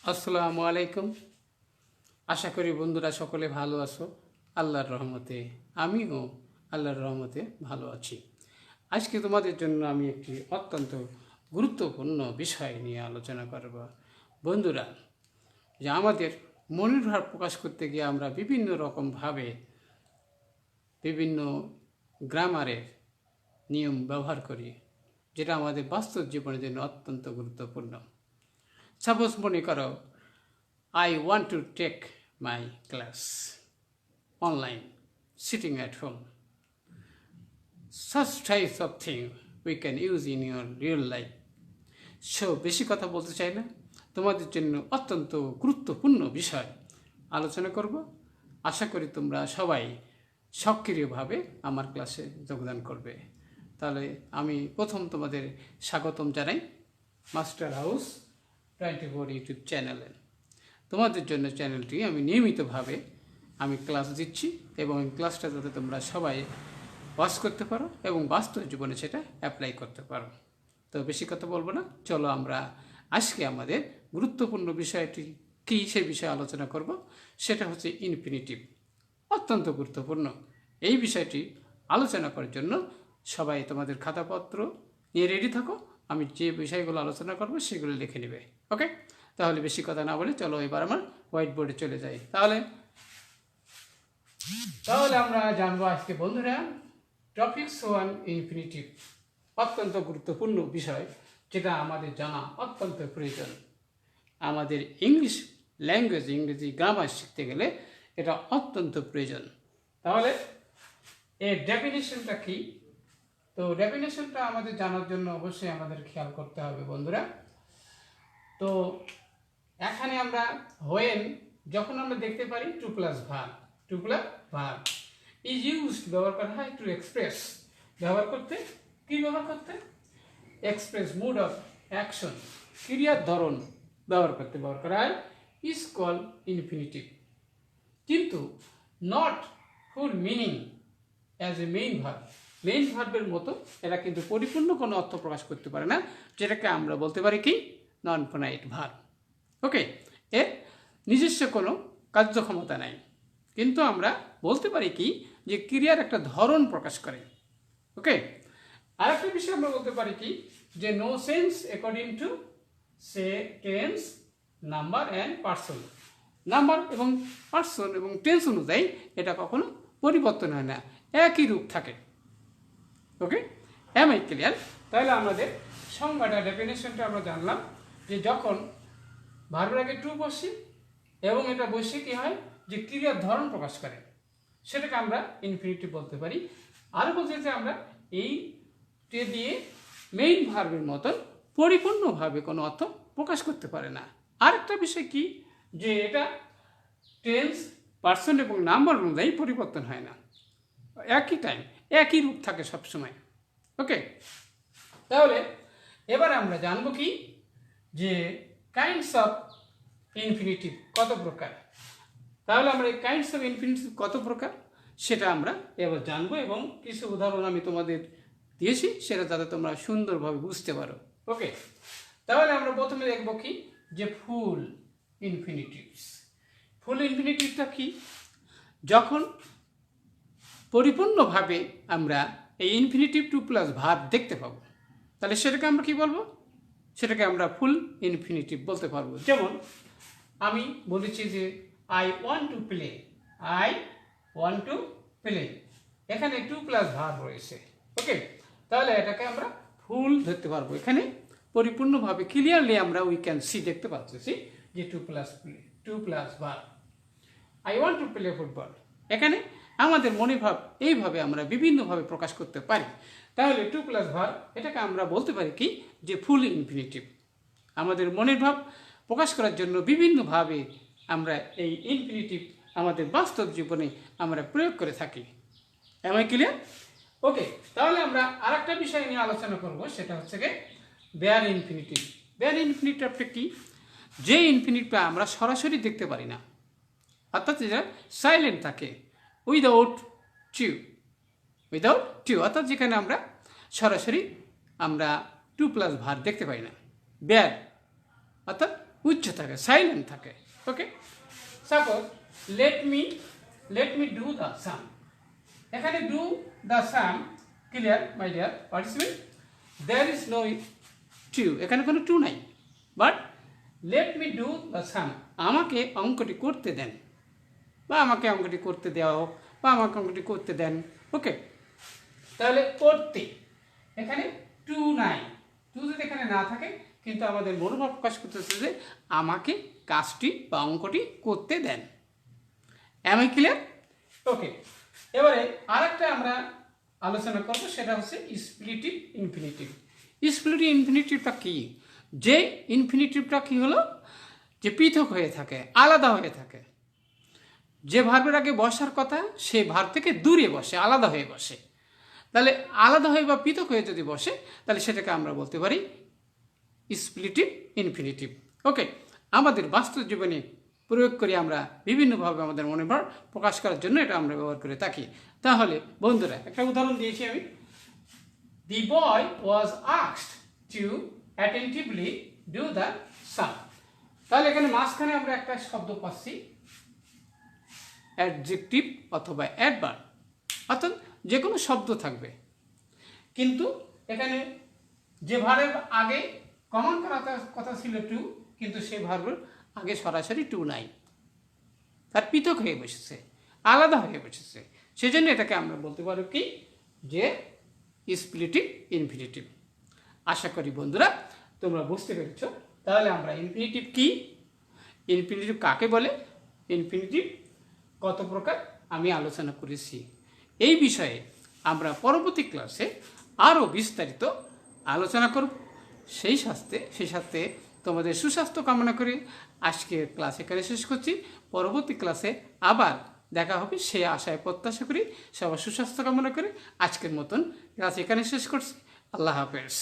আসসালামু আলাইকুম। আশা করি বন্ধুরা সকলে ভালো আছো। আল্লাহর রহমতে আমিও আল্লাহর রহমতে ভালো আছি। আজকে তোমাদের জন্য আমি একটি অত্যন্ত গুরুত্বপূর্ণ বিষয় নিয়ে আলোচনা করব। বন্ধুরা, যে আমাদের মনের ভাব প্রকাশ করতে গিয়ে আমরা বিভিন্ন রকমভাবে বিভিন্ন গ্রামারের নিয়ম ব্যবহার করি, যেটা আমাদের বাস্তব জীবনের জন্য অত্যন্ত গুরুত্বপূর্ণ। সাপোজ মনে করো, I want to take my class online, sitting at home. Such types of things we can use in your real life. So, বেশি কথা বলতে চাই না, তোমাদের জন্য অত্যন্ত গুরুত্বপূর্ণ বিষয় আলোচনা করব। আশা করি তোমরা সবাই সক্রিয়ভাবে আমার ক্লাসে যোগদান করবে। তাহলে আমি প্রথম তোমাদের স্বাগতম জানাই মাস্টার হাউস 24 ইউটিউব চ্যানেলে। তোমাদের জন্য চ্যানেলটি আমি নিয়মিতভাবে ক্লাস দিচ্ছি এবং এই ক্লাসটা যাতে তোমরা সবাই ওয়াচ করতে পারো এবং বাস্তব জীবনে সেটা অ্যাপ্লাই করতে পারো। তো বেশি কথা বলবো না, চলো আমরা আজকে আমাদের গুরুত্বপূর্ণ বিষয়টি কী সে বিষয়ে আলোচনা করব। সেটা হচ্ছে ইনফিনিটিভ। অত্যন্ত গুরুত্বপূর্ণ এই বিষয়টি আলোচনা করার জন্য সবাই তোমাদের খাতাপত্র নিয়ে রেডি থাকো। আমি যে বিষয়গুলো আলোচনা করব সেগুলো লিখে নেবে। ওকে, তাহলে বেশি কথা না বলে চলো এবার আমার হোয়াইট বোর্ডে চলে যাই। তাহলে আমরা জানবো আজকে বন্ধুরা টপিকস 1 ইনফিনিটিভ। অত্যন্ত গুরুত্বপূর্ণ বিষয়, যেটা আমাদের জানা অত্যন্ত প্রয়োজন। আমাদের ইংলিশ ল্যাঙ্গুয়েজ, ইংরেজি গ্রামার শিখতে গেলে এটা অত্যন্ত প্রয়োজন। তাহলে এর ডেফিনেশনটা কি? তো ডেফিনেশনটা আমাদের জানার জন্য অবশ্যই আমাদের খেয়াল করতে হবে বন্ধুরা। তো এখানে আমরা হোয়েন যখন আমরা দেখতে পারি to plus verb is used ব্যবহার করা হয় টু এক্সপ্রেস, ব্যবহার করতে কি ব্যবহার করতে এক্সপ্রেস মুড অফ অ্যাকশন, ক্রিয়ার ধরন ব্যবহার করা হয় ইজ কল ইনফিনিটিভ। কিন্তু not full meaning as a main ভার্বের মতো এরা কিন্তু পরিপূর্ণ কোনো অর্থ প্রকাশ করতে পারে না, যেটাকে আমরা বলতে পারি কি নন ফোনাইট ভার্ব। ওকে, এর নিজস্ব কোনো কার্যক্ষমতা নাই, কিন্তু আমরা বলতে পারি কি যে ক্রিয়ার একটা ধরন প্রকাশ করে। ওকে, আরেকটা বিষয় আমরা বলতে পারি কি যে no sense according to the tense, number and person. Number এবং পার্সন এবং টেন্স অনুযায়ী এটা কখনো পরিবর্তন হয় না, একই রূপ থাকে। Okay, am I clear? তাহলে আমাদের সংজ্ঞাটা ডেফিনেশনটা আমরা জানলাম যে যখন ভার্বের আগে টু বসে এবং এটা বসে কি হয় যে ক্রিয়ার ধরন প্রকাশ করে, সেটাকে আমরা ইনফিনিটিভ বলতে পারি। আর বলতে যে আমরা এই টে দিয়ে মেইন ভার্বের মতন পরিপূর্ণভাবে কোনো অর্থ প্রকাশ করতে পারে না। আরেকটা বিষয় কি যে এটা টেন্স, পার্সন এবং নাম্বার অনুযায়ী পরিবর্তন হয় না, একই টাইম একই রূপ থাকে সবসময়। ওকে, তাহলে এবার আমরা জানবো কি যে কাইন্ডস অফ ইনফিনিটিভ কত প্রকার। তাহলে আমরা এই কাইন্ডস অফ ইনফিনিটিভ কত প্রকার সেটা আমরা এবার জানবো এবং কিছু উদাহরণ আমি তোমাদের দিয়েছি, সেটা যাতে তোমরা সুন্দরভাবে বুঝতে পারো। ওকে, তাহলে আমরা প্রথমে দেখবো কি যে ফুল ইনফিনিটিভস। ফুল ইনফিনিটিভটা কি? যখন পরিপূর্ণভাবে আমরা এই ইনফিনিটিভ টু প্লাস ভার্ব দেখতে পাবো, তাহলে সেটাকে আমরা কি বলবো? সেটাকে আমরা ফুল ইনফিনিটিভ বলতে পারবো। যেমন আমি বলেছি যে আই ওয়ান্ট টু প্লে, এখানে টু প্লাস ভার্ব রয়েছে। ওকে, তাহলে এটাকে আমরা ফুল ধরতে পারবো। এখানে পরিপূর্ণভাবে ক্লিয়ারলি আমরা উই ক্যান সি দেখতে পাচ্ছি যে to plus verb. I want to play football, এখানে আমাদের মনে ভাব এইভাবে আমরা বিভিন্নভাবে প্রকাশ করতে পারি। তাহলে টু প্লাস ভার্ব এটাকে আমরা বলতে পারি কি যে ফুল ইনফিনিটিভ। আমাদের মনের ভাব প্রকাশ করার জন্য বিভিন্নভাবে আমরা এই ইনফিনিটিভ আমাদের বাস্তব জীবনে আমরা প্রয়োগ করে থাকি। M I clear? ওকে, তাহলে আমরা আরেকটা বিষয় নিয়ে আলোচনা করব, সেটা হচ্ছে কি বেয়ার ইনফিনিটিভ। বেয়ার ইনফিনিটিভটা কি? যে ইনফিনিটিভটা আমরা সরাসরি দেখতে পারি না, অর্থাৎ যেটা সাইলেন্ট থাকে, উইদাউট টিউ, অর্থাৎ যেখানে আমরা সরাসরি টু প্লাস ভার্ব দেখতে পাই না। বেয়ার অর্থাৎ উচ্চ থাকে, সাইলেন্ট থাকে। Okay, suppose let me do the sum. এখানে do the sum, clear my dear participant? There is no two, এখানে কোনো টু নাই, but let me do the sum, আমাকে অঙ্কটি করতে দেন, বা আমাকে অঙ্কটি করতে দেওয়া হোক, বা আমাকে অঙ্কটি করতে দেন। ওকে, তাহলে করতে, এখানে টু নাই, টু যদি এখানে না থাকে, কিন্তু আমাদের মনোভাব প্রকাশ করতেছে যে আমাকে কাজটি বা অঙ্কটি করতে দেন। Am I clear? ওকে, এবারে আরেকটা আমরা আলোচনা করব, সেটা হচ্ছে স্প্লিটিভ ইনফিনিটিভ। স্প্লিটিভ ইনফিনিটিভটা কি? যে ইনফিনিটিভটা কি হলো, যে পৃথক হয়ে থাকে, আলাদা হয়ে থাকে। যে ভার্বের আগে বসার কথা সে ভার্ব থেকে দূরে বসে, আলাদা হয়ে বসে। তাহলে আলাদা হয়ে বা পৃথক হয়ে যদি বসে, তাহলে সেটাকে আমরা বলতে পারি স্প্লিটিভ ইনফিনিটিভ। ওকে, আমাদের বাস্তব জীবনে প্রয়োগ করি আমরা বিভিন্নভাবে, আমাদের মনোভাব প্রকাশ করার জন্য এটা আমরা ব্যবহার করে থাকি। তাহলে বন্ধুরা, একটা উদাহরণ দিয়েছি আমি, the boy was asked to attentively do the sum. তাহলে এখানে মাঝখানে আমরা একটা শব্দ পাচ্ছি অ্যাডজেক্টিভ অথবা অ্যাডভার্ব, অর্থাৎ যে কোনো শব্দ থাকবে, কিন্তু এখানে যে ভার্বের আগে কমন করার কথা ছিল টু, কিন্তু সেই ভার্বের আগে সরাসরি টু নাই, তার পৃথক হয়ে বসেছে, আলাদা হয়ে বসেছে। সেজন্য এটাকে আমরা বলতে পারি কি, যে স্প্লিটিভ ইনফিনিটিভ। আশা করি বন্ধুরা তোমরা বুঝতে পেরেছ। তাহলে আমরা ইনফিনিটিভ কি, ইনফিনিটিভ কাকে বলে, ইনফিনিটিভ কত প্রকার আমি আলোচনা করেছি, এই বিষয়ে আমরা পরবর্তী ক্লাসে আরও বিস্তারিত আলোচনা করব। সেই সাথে তোমাদের সুস্বাস্থ্য কামনা করি আজকের ক্লাস এখানে শেষ করছি। পরবর্তী ক্লাসে আবার দেখা হবে সে আশায় প্রত্যাশা করি। সবার সুস্বাস্থ্য কামনা করে আজকের মতন ক্লাস এখানে শেষ করছি। আল্লাহ হাফেজ।